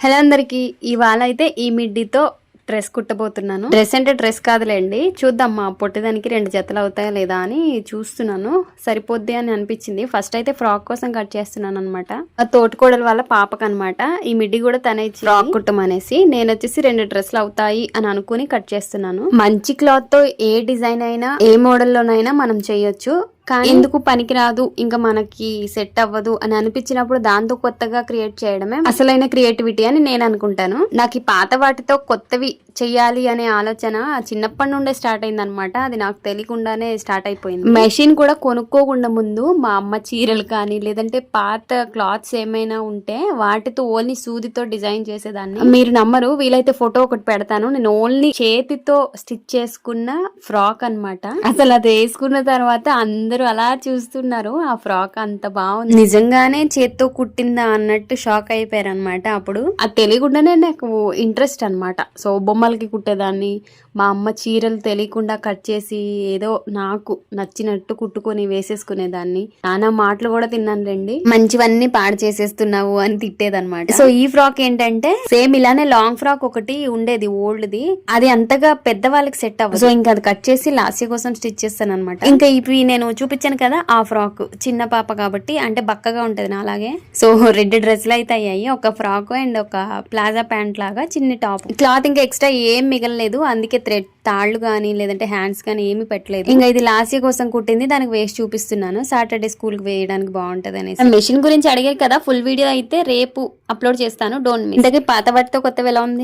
Hello అందరికి, ఇవాళ అయితే ఈ మిడ్డీతో డ్రెస్ కుట్టబోతున్నాను. డ్రెస్ అంటే డ్రెస్ కాదులేండి, చూద్దాం మా పొట్టిదానికి 2 జతలు అవుతాయా లేదా అని చూస్తున్నాను. సరిపోద్ది అని అనిపించింది. ఫస్ట్ అయితే ఫ్రాక్ కోసం కట్ చేస్తున్నాను అనమాట. ఆ తోటికోడల వాళ్ళ పాపకు అనమాట. ఈ మిడ్డీ కూడా తనే ఇచ్చి ఫ్రాక్ కుట్టమనేసి, నేను వచ్చేసి 2 డ్రెస్లు అవుతాయి అని అనుకుని కట్ చేస్తున్నాను. మంచి క్లాత్ తో ఏ డిజైన్ అయినా ఏ మోడల్లోనైనా మనం చేయొచ్చు. కానీ ఎందుకు పనికిరాదు, ఇంకా మనకి సెట్ అవ్వదు అని అనిపించినప్పుడు దాంతో కొత్తగా క్రియేట్ చేయడమే అసలైన క్రియేటివిటీ అని నేను అనుకుంటాను. నాకు ఈ పాత వాటితో కొత్తవి చెయ్యాలి అనే ఆలోచన చిన్నప్పటి నుండే స్టార్ట్ అయింది అనమాట. అది నాకు తెలియకుండానే స్టార్ట్ అయిపోయింది. మెషిన్ కూడా కొనుక్కోకుండా ముందు మా అమ్మ చీరలు కానీ లేదంటే పాత క్లాత్స్ ఏమైనా ఉంటే వాటితో ఓన్లీ సూదితో డిజైన్ చేసేదాన్ని. మీరు నమ్మరు, వీలైతే ఫోటో ఒకటి పెడతాను. నేను ఓన్లీ చేతితో స్టిచ్ చేసుకున్న ఫ్రాక్ అన్నమాట. అసలు అది వేసుకున్న తర్వాత అందరూ అలా చూస్తున్నారు. ఆ ఫ్రాక్ అంత బాగుంది, నిజంగానే చేత్తో కుట్టిందా అన్నట్టు షాక్ అయిపోయారు అనమాట. అప్పుడు అది తెలియకుండానే నాకు ఇంట్రెస్ట్ అనమాట. సో బొమ్మలకి కుట్టేదాన్ని, మా అమ్మ చీరలు తెలియకుండా కట్ చేసి ఏదో నాకు నచ్చినట్టు కుట్టుకొని వేసేసుకునేదాన్ని. నానా మాటలు కూడా తిన్నాను రండి, మంచివన్నీ పాడు చేసేస్తున్నావు అని తిట్టేదన్నమాట. సో ఈ ఫ్రాక్ ఏంటంటే సేమ్ ఇలానే లాంగ్ ఫ్రాక్ ఒకటి ఉండేది ఓల్డ్ది, అది అంతగా పెద్ద వాళ్ళకి సెట్ అవ్వదు. సో ఇంకా అది కట్ చేసి లాస్య కోసం స్టిచ్ చేస్తాను అనమాట. ఇంకా ఇవి నేను చూపించాను కదా, ఆ ఫ్రాక్ చిన్న పాప కాబట్టి అంటే బక్కగా ఉంటది నా అలాగే. సో 2 డ్రెస్లు అయితే అయ్యాయి, ఒక ఫ్రాక్ అండ్ ఒక ప్లాజా ప్యాంట్ లాగా చిన్న టాప్. క్లాత్ ఇంకా ఎక్స్ట్రా ఏం మిగలలేదు, అందుకే థ్రెడ్ తాళ్ళు కానీ లేదంటే హ్యాండ్స్ కానీ ఏమి పెట్టలేదు. ఇంకా ఇది లాస్య కోసం కుట్టింది, దానికి వేసి చూపిస్తున్నాను. సాటర్డే స్కూల్ కి వేయడానికి బాగుంటది అనేసి. మెషిన్ గురించి అడిగారు కదా, ఫుల్ వీడియో అయితే రేపు అప్లోడ్ చేస్తాను, డోంట్ మిస్. ఇంతకీ పాత వాటితో కొత్తవి ఎలా ఉంది?